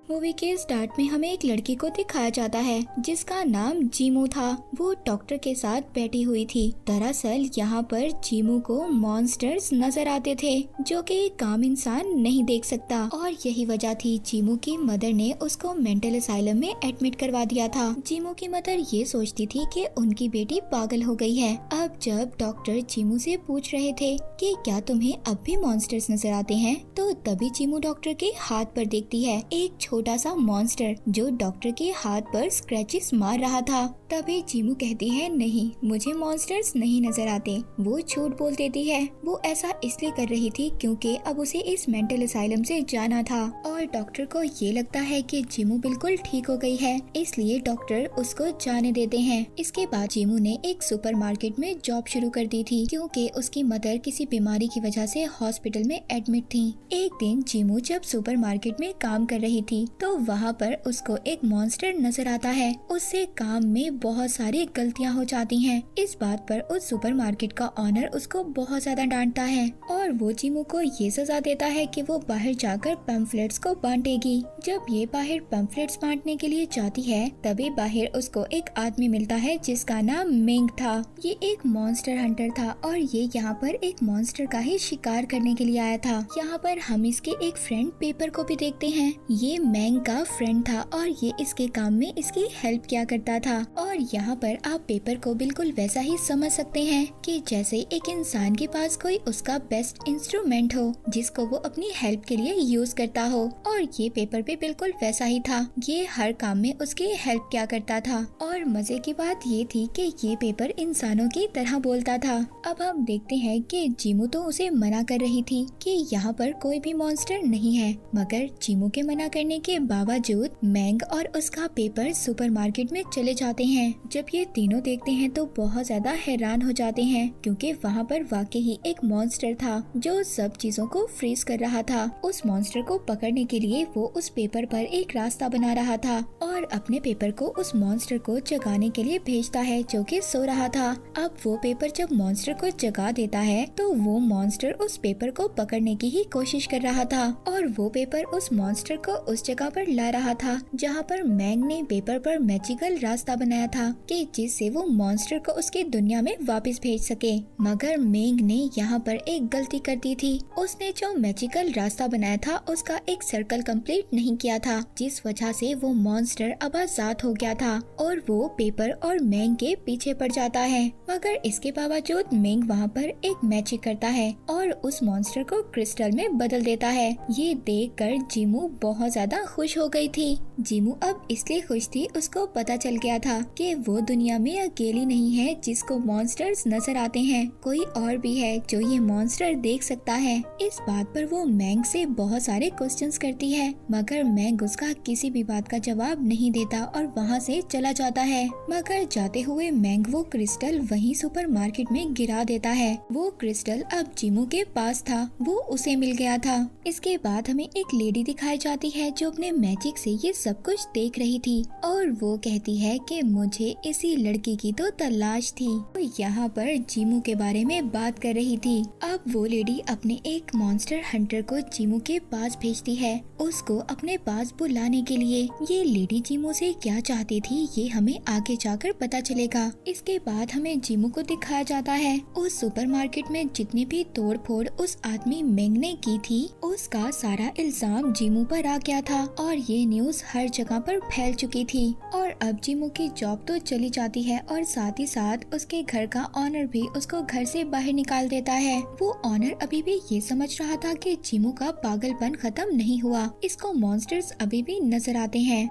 Movie के start में हमें एक लड़की को दिखाया जाता है जिसका नाम जीमू था। वो डॉक्टर के साथ बैठी हुई थी। दरअसल यहाँ पर जीमू को मॉन्स्टर्स नजर आते थे जो कि एक आम इंसान नहीं देख सकता, और यही वजह थी जीमू की मदर ने उसको मेंटल असाइलम में एडमिट करवा दिया था। जीमू की मदर ये सोचती थी कि उनकी बेटी पागल हो गई है। अब जब डॉक्टर जीमू से पूछ रहे थे कि क्या तुम्हें अब भी मॉन्स्टर्स नजर आते हैं, तो तभी जीमू डॉक्टर के हाथ पर देखती है एक छोटा सा मॉन्स्टर जो डॉक्टर के हाथ पर स्क्रैचेस मार रहा था। तभी जीमू कहती है नहीं, मुझे मॉन्स्टर्स नहीं नजर आते। वो झूठ बोल देती है। वो ऐसा इसलिए कर रही थी क्योंकि अब उसे इस मेंटल असाइलम से जाना था, और डॉक्टर को ये लगता है कि जीमू बिल्कुल ठीक हो गई है, इसलिए डॉक्टर उसको जाने देते हैं। इसके बाद जीमू ने एक सुपरमार्केट में जॉब शुरू कर दी थी क्योंकि उसकी मदर किसी बीमारी की वजह से हॉस्पिटल में एडमिट थी। एक दिन जीमू जब सुपरमार्केट में काम कर रही थी तो वहाँ पर उसको एक मॉन्स्टर नजर आता है। उससे काम में बहुत सारी गलतियाँ हो जाती हैं। इस बात पर उस सुपरमार्केट का ऑनर उसको बहुत ज्यादा डांटता है और वो जीमू को ये सजा देता है कि वो बाहर जाकर पैम्फलेट्स को बांटेगी। जब ये बाहर पैम्फलेट्स बांटने के लिए जाती है तभी बाहर उसको एक आदमी मिलता है जिसका नाम मेंग था। ये एक मॉन्स्टर हंटर था और ये यहाँ पर एक मॉन्स्टर का ही शिकार करने के लिए आया था। यहाँ पर हम इसके एक फ्रेंड पेपर को भी देखते हैं। ये मैंग का फ्रेंड था और ये इसके काम में इसकी हेल्प किया करता था। और यहाँ पर आप पेपर को बिल्कुल वैसा ही समझ सकते हैं कि जैसे एक इंसान के पास कोई उसका बेस्ट इंस्ट्रूमेंट हो जिसको वो अपनी हेल्प के लिए यूज करता हो, और ये पेपर भी बिल्कुल वैसा ही था। ये हर काम में उसकी हेल्प किया करता था। और मजे की बात ये थी कि ये पेपर इंसानों की तरह बोलता था। अब हम देखते हैं कि जीमू तो उसे मना कर रही थी कि यहाँ पर कोई भी मॉन्स्टर नहीं है, मगर जीमू के मना करने के बावजूद मैंग और उसका पेपर सुपरमार्केट में चले जाते हैं। जब ये तीनों देखते हैं तो बहुत ज्यादा हैरान हो जाते हैं क्योंकि वहाँ पर वाकई ही एक मॉन्स्टर था जो सब चीजों को फ्रीज कर रहा था। उस मॉन्स्टर को पकड़ने के लिए वो उस पेपर पर एक रास्ता बना रहा था और अपने पेपर को उस मॉन्स्टर को जगाने के लिए भेजता है जो कि सो रहा था। अब वो पेपर जब मॉन्स्टर को जगा देता है तो वो मॉन्स्टर उस पेपर को पकड़ने की ही कोशिश कर रहा था, और वो पेपर उस मॉन्स्टर को उस जगह पर ला रहा था जहाँ पर मैंग ने पेपर पर मैजिकल रास्ता बनाया था कि जिससे वो मॉन्स्टर को उसकी दुनिया में वापस भेज सके। मगर मैंग ने यहाँ पर एक गलती कर दी थी। उसने जो मैजिकल रास्ता बनाया था उसका एक सर्कल कंप्लीट नहीं किया था, जिस वजह से वो मॉन्स्टर अब आजाद हो गया था और वो पेपर और मैंग के पीछे पड़ जाता है। मगर इसके बावजूद मैंग वहाँ पर एक मैजिक करता है और उस मॉन्स्टर को क्रिस्टल में बदल देता है। ये देखकर जीमू बहुत ज्यादा खुश हो गई थी। जीमू अब इसलिए खुश थी, उसको पता चल गया था कि वो दुनिया में अकेली नहीं है जिसको मॉन्स्टर्स नजर आते हैं। कोई और भी है जो ये मॉन्स्टर देख सकता है। इस बात पर वो मैंग से बहुत सारे क्वेश्चंस करती है, मगर मैंग उसका किसी भी बात का जवाब नहीं देता और वहाँ से चला जाता है। मगर जाते हुए मैंग वो क्रिस्टल वहीं सुपरमार्केट में गिरा देता है। वो क्रिस्टल अब जीमू के पास था, वो उसे मिल गया था। इसके बाद हमें एक लेडी दिखाई जाती है जो अपने मैजिक से ये सब कुछ देख रही थी और वो कहती है कि मुझे इसी लड़की की तो तलाश थी। वो यहाँ पर जीमू के बारे में बात कर रही थी। अब वो लेडी अपने एक मॉन्स्टर हंटर को जीमू के पास भेजती है, उसको अपने पास बुलाने के लिए। ये लेडी जीमू से क्या चाहती थी ये हमें आगे जाकर पता चलेगा। इसके बाद हमें जीमू को दिखाया जाता है उस सुपरमार्केट में जितनी भी तोड़ फोड़ उस आदमी मेंग ने की थी उसका सारा इल्जाम जीमू पर आ गया था और ये न्यूज हर जगह पर फैल चुकी थी। और अब जीमू की जॉब तो चली जाती है और साथ ही साथ उसके घर का ऑनर भी उसको घर से बाहर निकाल देता है। वो ऑनर अभी भी ये समझ रहा था कि जीमू का पागलपन खत्म नहीं हुआ, इसको मॉन्स्टर्स अभी भी नजर आते हैं।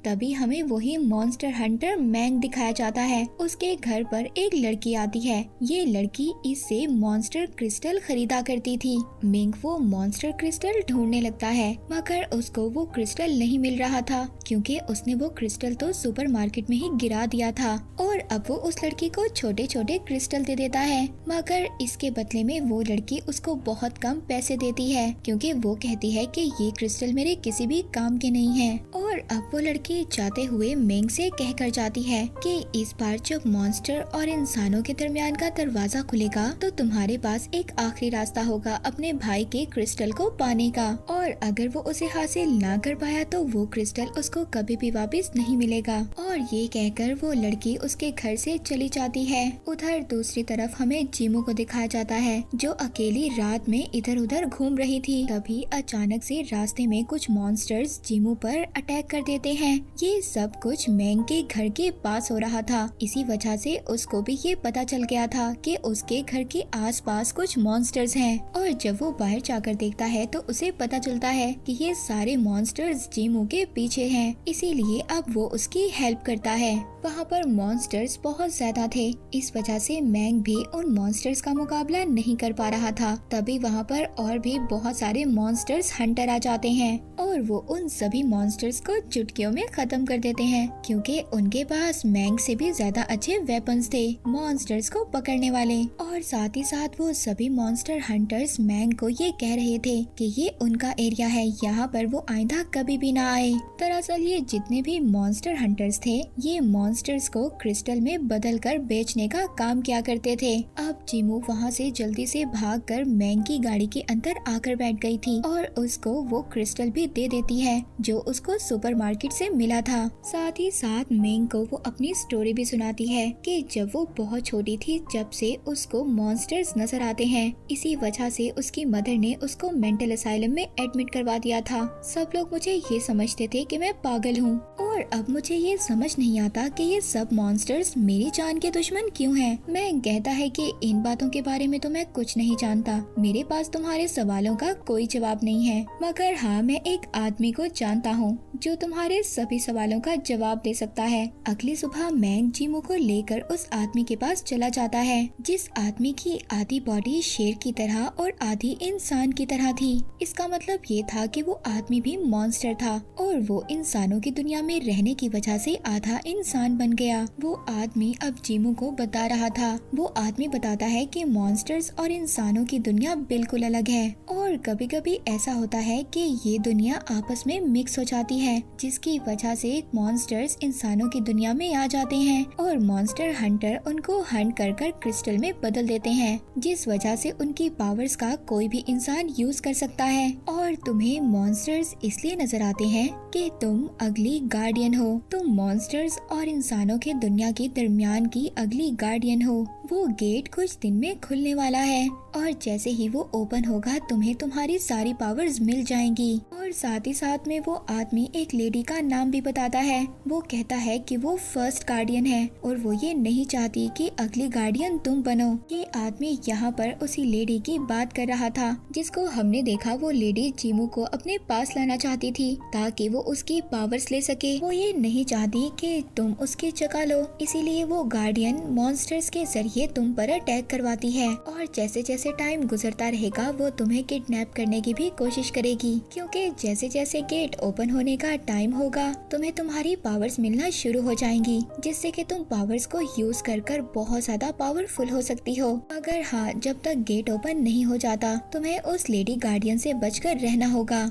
तभी हमें वही मॉन्स्टर हंटर मैंग दिखाया जाता है। उसके घर पर एक लड़की आती है। ये लड़की इससे मॉन्स्टर क्रिस्टल खरीदा करती थी। मैंग वो मॉन्स्टर क्रिस्टल ढूंढने लगता है, मगर उसको वो क्रिस्टल नहीं मिल रहा था क्योंकि उसने वो क्रिस्टल तो सुपरमार्केट में ही गिरा दिया था। और अब वो उस लड़की को छोटे छोटे क्रिस्टल दे देता है, मगर इसके बदले में वो लड़की उसको बहुत कम पैसे देती है क्योंकि वो कहती है कि ये क्रिस्टल मेरे किसी भी काम के नहीं है। और अब वो लड़की लड़की जाते हुए मेंग से कहकर जाती है कि इस बार जब मॉन्स्टर और इंसानों के दरमियान का दरवाजा खुलेगा तो तुम्हारे पास एक आखिरी रास्ता होगा अपने भाई के क्रिस्टल को पाने का, और अगर वो उसे हासिल ना कर पाया तो वो क्रिस्टल उसको कभी भी वापस नहीं मिलेगा। और ये कहकर वो लड़की उसके घर से चली जाती है। उधर दूसरी तरफ हमें जीमू को दिखाया जाता है जो अकेली रात में इधर उधर घूम रही थी। तभी अचानक से रास्ते में कुछ मॉन्स्टर्स जीमू पर अटैक कर देते हैं। ये सब कुछ मेंग के घर के पास हो रहा था, इसी वजह से उसको भी ये पता चल गया था कि उसके घर के आसपास कुछ मॉन्स्टर्स हैं। और जब वो बाहर जाकर देखता है तो उसे पता चलता है कि ये सारे मॉन्स्टर्स जीमू के पीछे हैं, इसीलिए अब वो उसकी हेल्प करता है। वहाँ पर मॉन्स्टर्स बहुत ज्यादा थे, इस वजह से मेंग भी उन मॉन्स्टर्स का मुकाबला नहीं कर पा रहा था। तभी वहाँ पर और भी बहुत सारे मॉन्स्टर्स हंटर आ जाते हैं और वो उन सभी मॉन्स्टर्स को चुटकियों में खत्म कर देते हैं, क्योंकि उनके पास मेंग से भी ज्यादा अच्छे वेपन्स थे मॉन्स्टर्स को पकड़ने वाले। और साथ ही साथ वो सभी मॉन्स्टर हंटर्स मेंग को ये कह रहे थे कि ये उनका एरिया है, यहाँ पर वो आइंदा कभी भी ना आए। दरअसल ये जितने भी मॉन्स्टर हंटर्स थे ये मॉन्स्टर्स को क्रिस्टल में बदलकर बेचने का काम किया करते थे। अब जीमू वहाँ से जल्दी से भागकर मेंग की गाड़ी के अंदर आकर बैठ गई थी और उसको वो क्रिस्टल भी दे देती है जो उसको सुपरमार्केट से मिला था। साथ ही साथ मेंग को वो अपनी स्टोरी भी सुनाती है कि जब वो बहुत छोटी थी जब से उसको मॉन्स्टर्स नजर आते हैं, इसी वजह से उसकी मदर ने उसको मेंटल असाइलम में एडमिट करवा दिया था। सब लोग मुझे ये समझते थे कि मैं पागल हूँ और अब मुझे ये समझ नहीं आता कि ये सब मॉन्स्टर्स मेरी जान के दुश्मन क्यों हैं। मैं कहता है कि इन बातों के बारे में तो मैं कुछ नहीं जानता, मेरे पास तुम्हारे सवालों का कोई जवाब नहीं है, मगर हाँ मैं एक आदमी को जानता हूँ जो तुम्हारे सभी सवालों का जवाब दे सकता है। अगली सुबह मेंग जीमू को लेकर उस आदमी के पास चला जाता है जिस आदमी की आधी बॉडी शेर की तरह और आधी इंसान की तरह थी। इसका मतलब ये था कि वो आदमी भी मॉन्स्टर था और वो इंसानों की दुनिया में रहने की वजह से आधा इंसान बन गया। वो आदमी अब जीमू को बता रहा था। वो आदमी बताता है कि मॉन्स्टर्स और इंसानों की दुनिया बिल्कुल अलग है और कभी कभी ऐसा होता है कि ये दुनिया आपस में मिक्स हो जाती है, जिसकी वजह से मॉन्स्टर्स इंसानों की दुनिया में आ जाते हैं और मॉन्स्टर हंटर उनको हंट कर कर क्रिस्टल में बदल देते हैं, जिस वजह से उनकी पावर्स का कोई भी इंसान यूज कर सकता है। और तुम्हें मॉन्स्टर्स इसलिए नजर आते हैं कि तुम अगली गार्डियन हो, तुम मॉन्स्टर्स और इंसानों के दुनिया के दरमियान की अगली गार्डियन हो। वो गेट कुछ दिन में खुलने वाला है और जैसे ही वो ओपन होगा तुम्हें तुम्हारी सारी पावर्स मिल जाएंगी। और साथ ही साथ में वो आदमी एक लेडी का नाम भी बताता है। वो कहता है कि वो फर्स्ट गार्डियन है और वो ये नहीं चाहती कि अगली गार्डियन तुम बनो। ये आदमी यहाँ पर उसी लेडी की बात कर रहा था जिसको हमने देखा। वो लेडी जीमू को अपने पास लाना चाहती थी ताकि वो उसकी पावर्स ले सके। वो ये नहीं चाहती कि तुम उसकी जगह लो, इसीलिए वो गार्डियन मॉन्स्टर्स के जरिए तुम पर अटैक करवाती है और जैसे जैसे टाइम गुजरता रहेगा वो तुम्हें किडनैप करने की भी कोशिश करेगी, क्योंकि जैसे जैसे गेट ओपन होने का टाइम होगा तुम्हें तुम्हारी पावर्स मिलना शुरू हो जाएंगी, जिससे कि तुम पावर्स को यूज कर कर बहुत ज्यादा पावरफुल हो सकती हो। मगर हाँ, जब तक गेट ओपन नहीं हो जाता तुम्हें उस लेडी गार्डियन से बचकर रहना होगा।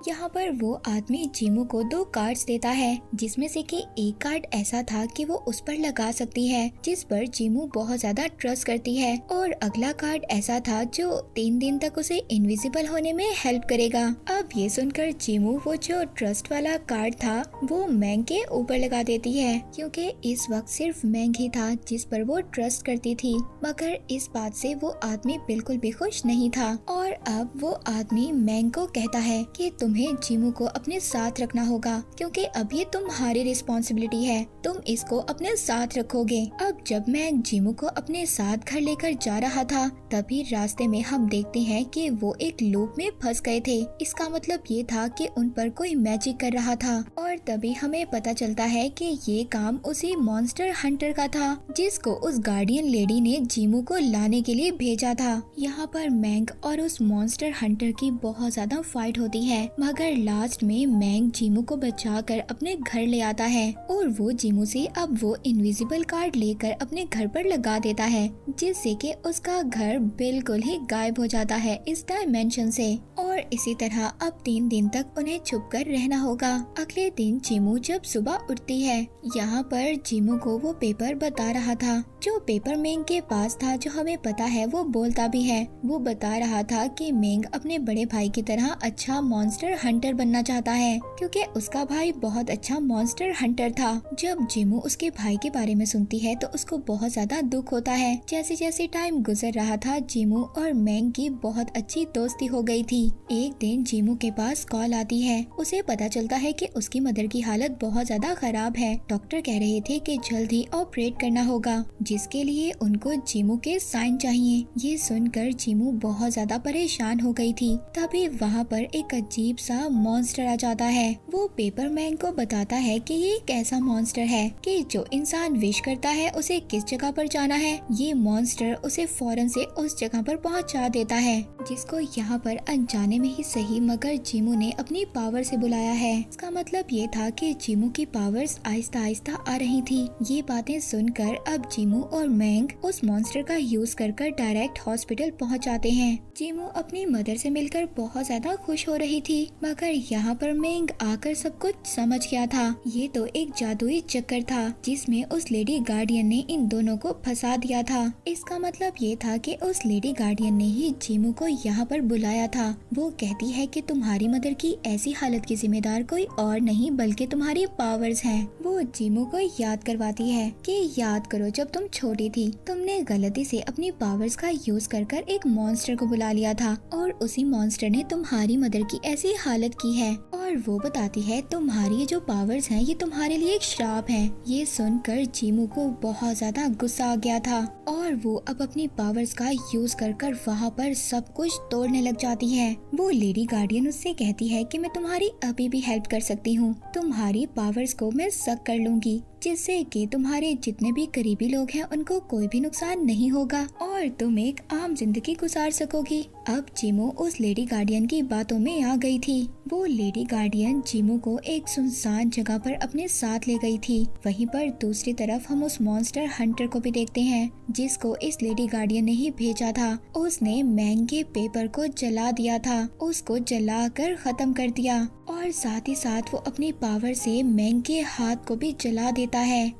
यहाँ पर वो आदमी जीमू को 2 कार्ड्स देता है, जिसमें से कि एक कार्ड ऐसा था कि वो उस पर लगा सकती है जिस पर जीमू बहुत ज्यादा ट्रस्ट करती है, और अगला कार्ड ऐसा था जो 3 दिन तक उसे इनविजिबल होने में हेल्प करेगा। अब ये सुनकर जीमू वो जो ट्रस्ट वाला कार्ड था वो मेंग के ऊपर लगा देती है, क्योंकि इस वक्त सिर्फ मेंग ही था जिस पर वो ट्रस्ट करती थी। मगर इस बात से वो आदमी बिल्कुल भी खुश नहीं था और अब वो आदमी मेंग को कहता है कि तुम्हें जीमू को अपने साथ रखना होगा, क्योंकि अब ये तुम्हारी रिस्पॉन्सिबिलिटी है, तुम इसको अपने साथ रखोगे। अब जब मैं जीमू को अपने साथ घर लेकर जा रहा था तभी रास्ते में हम देखते हैं कि वो एक लूप में फंस गए थे। इसका मतलब ये था कि उन पर कोई मैजिक कर रहा था और तभी हमें पता चलता है कि ये काम उसी मॉन्स्टर हंटर का था जिसको उस गार्डियन लेडी ने जीमू को लाने के लिए भेजा था। यहाँ पर मेंग और उस मॉन्स्टर हंटर की बहुत ज्यादा फाइट होती है मगर लास्ट में मैंग जीमू को बचाकर अपने घर ले आता है और वो जीमू से अब वो इनविजिबल कार्ड लेकर अपने घर पर लगा देता है, जिससे कि उसका घर बिल्कुल ही गायब हो जाता है इस डायमेंशन से। और इसी तरह अब 3 दिन तक उन्हें छुप कर रहना होगा। अगले दिन जीमू जब सुबह उठती है, यहाँ पर जीमू को वो पेपर बता रहा था जो पेपर मेंग के पास था, जो हमें पता है वो बोलता भी है। वो बता रहा था कि मेंग अपने बड़े भाई की तरह अच्छा मॉन्स्टर हंटर बनना चाहता है, क्योंकि उसका भाई बहुत अच्छा मॉन्स्टर हंटर था। जब जीमू उसके भाई के बारे में सुनती है तो उसको बहुत ज्यादा दुख होता है। जैसे जैसे टाइम गुजर रहा था, जीमू और मेंग की बहुत अच्छी दोस्ती हो गई थी। एक दिन जीमू के पास कॉल आती है। उसे पता चलता है कि उसकी मदर की हालत बहुत ज्यादा खराब है। डॉक्टर कह रहे थे कि जल्द ही ऑपरेट करना होगा, जिसके लिए उनको जीमू के साइन चाहिए। ये सुनकर जीमू बहुत ज्यादा परेशान हो गई थी। तभी वहाँ पर एक अजीब सा मॉन्स्टर आ जाता है। वो पेपर मैन को बताता है कि ये एक ऐसा मॉन्स्टर है कि जो इंसान विश करता है उसे किस जगह पर जाना है, ये मॉन्स्टर उसे फौरन से उस जगह पर पहुँचा देता है, जिसको यहाँ पर अनजाने में ही सही मगर जीमू ने अपनी पावर से बुलाया है। इसका मतलब ये था कि जीमू की पावर्स आहिस्ता आहिस्ता आ रही थी। ये बातें सुनकर अब जीमू और मैंग उस मॉन्स्टर का यूज कर डायरेक्ट हॉस्पिटल पहुंच जाते हैं। जीमू अपनी मदर से मिलकर बहुत ज्यादा खुश हो रही थी, मगर यहाँ पर मैंग आकर सब कुछ समझ गया था। ये तो एक जादुई चक्कर था जिसमें उस लेडी गार्डियन ने इन दोनों को फंसा दिया था। इसका मतलब ये था कि उस लेडी गार्डियन ने ही जीमू को यहाँ पर बुलाया था। वो कहती है कि तुम्हारी मदर की ऐसी हालत की जिम्मेदार कोई और नहीं बल्कि तुम्हारी पावर्स हैं। वो जीमू को याद करवाती है कि याद करो जब तुम छोटी थी, तुमने गलती से अपनी पावर्स का यूज कर एक मॉन्स्टर को बुला लिया था और उसी मॉन्स्टर ने तुम्हारी मदर की ऐसी हालत की है। और वो बताती है तुम्हारी जो पावर्स हैं ये तुम्हारे लिए एक श्राप है। ये सुनकर जीमू को बहुत ज्यादा गुस्सा आ गया था और वो अब अपनी पावर्स का यूज कर वहाँ पर सब कुछ तोड़ने लग जाती है। वो लेडी गार्डियन उससे कहती है कि मैं तुम्हारी अभी भी हेल्प कर सकती हूँ, तुम्हारी पावर्स को मैं सक कर लूंगी, जिससे कि तुम्हारे जितने भी करीबी लोग हैं उनको कोई भी नुकसान नहीं होगा और तुम एक आम जिंदगी गुजार सकोगी। अब जीमू उस लेडी गार्डियन की बातों में आ गई थी। वो लेडी गार्डियन जीमू को एक सुनसान जगह पर अपने साथ ले गई थी। वहीं पर दूसरी तरफ हम उस मॉन्स्टर हंटर को भी देखते हैं, जिसको इस लेडी गार्डियन ने ही भेजा था। उसने मैंग के पेपर को जला दिया था, उसको जलाकर खत्म कर दिया और साथ ही साथ वो अपनी पावर से मैंग के हाथ को भी जला देता है।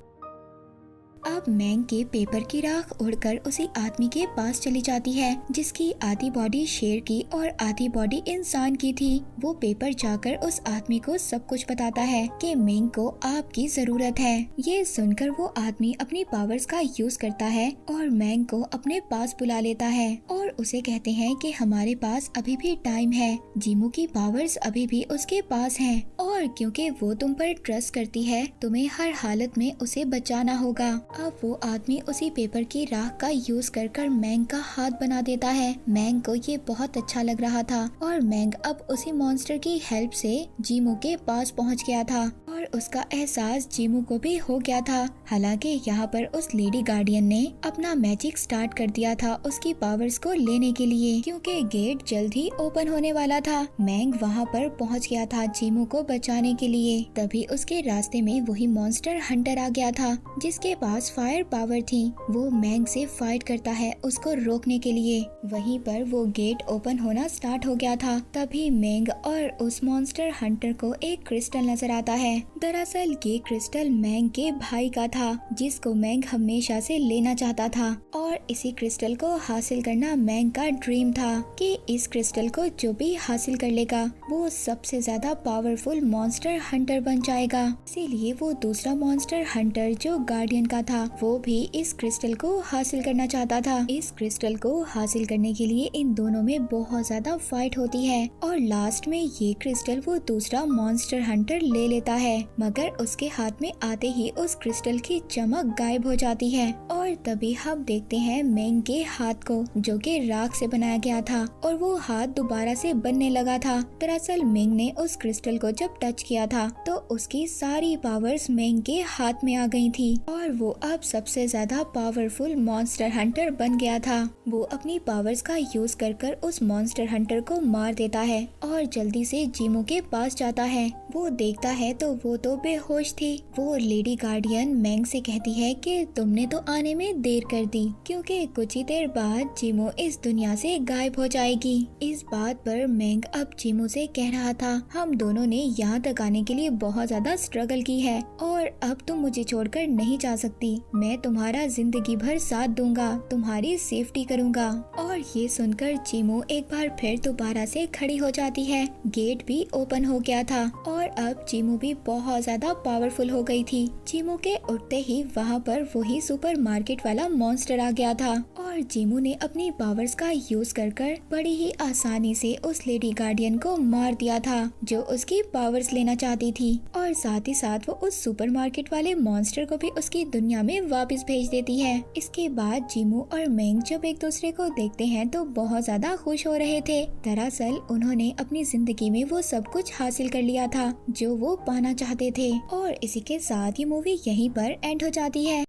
अब मैंग के पेपर की राख उड़कर उसी आदमी के पास चली जाती है जिसकी आधी बॉडी शेर की और आधी बॉडी इंसान की थी। वो पेपर जाकर उस आदमी को सब कुछ बताता है कि मैंग को आपकी जरूरत है। ये सुनकर वो आदमी अपनी पावर्स का यूज करता है और मैंग को अपने पास बुला लेता है और उसे कहते हैं कि हमारे पास अभी भी टाइम है, जीमू की पावर्स अभी भी उसके पास हैं और क्योंकि वो तुम पर ट्रस्ट करती है तुम्हें हर हालत में उसे बचाना होगा। अब वो आदमी उसी पेपर की राख का यूज कर मैंग का हाथ बना देता है। मैंग को ये बहुत अच्छा लग रहा था और मैंग अब उसी मॉन्स्टर की हेल्प से जीमू के पास पहुंच गया था और उसका एहसास जीमू को भी हो गया था। हालांकि यहाँ पर उस लेडी गार्डियन ने अपना मैजिक स्टार्ट कर दिया था उसकी पावर्स को लेने के लिए, क्योंकि गेट जल्द ही ओपन होने वाला था। मैंग वहाँ पर पहुँच गया था जीमू को बचाने के लिए। तभी उसके रास्ते में वही मॉन्स्टर हंटर आ गया था जिसके पास फायर पावर थी। वो मैंग से फाइट करता है उसको रोकने के लिए। वहीं पर वो गेट ओपन होना स्टार्ट हो गया था। तभी मैंग और उस मॉन्स्टर हंटर को एक क्रिस्टल नजर आता है। दरअसल ये क्रिस्टल मैंग के भाई का था जिसको मैंग हमेशा से लेना चाहता था और इसी क्रिस्टल को हासिल करना मैंग का ड्रीम था कि इस क्रिस्टल को जो भी हासिल कर लेगा वो सबसे ज्यादा पावरफुल मॉन्स्टर हंटर बन जाएगा। इसीलिए वो दूसरा मॉन्स्टर हंटर जो गार्डियन का था वो भी इस क्रिस्टल को हासिल करना चाहता था। इस क्रिस्टल को हासिल करने के लिए इन दोनों में बहुत ज्यादा फाइट होती है और लास्ट में ये क्रिस्टल वो दूसरा मॉन्स्टर हंटर ले लेता है। मगर उसके हाथ में आते ही उस क्रिस्टल की चमक गायब हो जाती है और तभी हम देखते हैं मेंग के हाथ को, जो कि राख से बनाया गया था और वो हाथ दोबारा से बनने लगा था। दरअसल मेंग ने उस क्रिस्टल को जब टच किया था तो उसकी सारी पावर्स मेंग के हाथ में आ गई थी और वो अब सबसे ज्यादा पावरफुल मॉन्स्टर हंटर बन गया था। वो अपनी पावर्स का यूज कर उस मॉन्स्टर हंटर को मार देता है और जल्दी से जीमू के पास जाता है। वो देखता है तो वो तो बेहोश थी। वो लेडी गार्डियन मेंग से कहती है कि तुमने तो आने में देर कर दी, क्योंकि कुछ ही देर बाद जीमू इस दुनिया से गायब हो जाएगी। इस बात पर मेंग अब जीमू से कह रहा था, हम दोनों ने यहाँ तक आने के लिए बहुत ज्यादा स्ट्रगल की है और अब तुम मुझे छोड़कर नहीं जा सकती। मैं तुम्हारा जिंदगी भर साथ दूंगा, तुम्हारी सेफ्टी करूंगा। और ये सुनकर जीमू एक बार फिर दोबारा से खड़ी हो जाती है। गेट भी ओपन हो गया था और अब जीमू भी बहुत ज्यादा पावरफुल हो गई थी। जीमू के उठते ही वहाँ पर वही सुपरमार्केट वाला मॉन्स्टर आ गया था और जीमू ने अपनी पावर्स का यूज कर बड़ी ही आसानी से उस लेडी गार्डियन को मार दिया था, जो उसकी पावर्स लेना चाहती थी और साथ ही साथ वो उस सुपरमार्केट वाले मॉन्स्टर को भी उसकी दुनिया में वापस भेज देती है। इसके बाद जीमू और मेंग जब एक दूसरे को देखते हैं तो बहुत ज्यादा खुश हो रहे थे। दरअसल उन्होंने अपनी जिंदगी में वो सब कुछ हासिल कर लिया था जो वो पाना चाहते थे। और इसी के साथ ये मूवी यहीं पर एंड हो जाती है।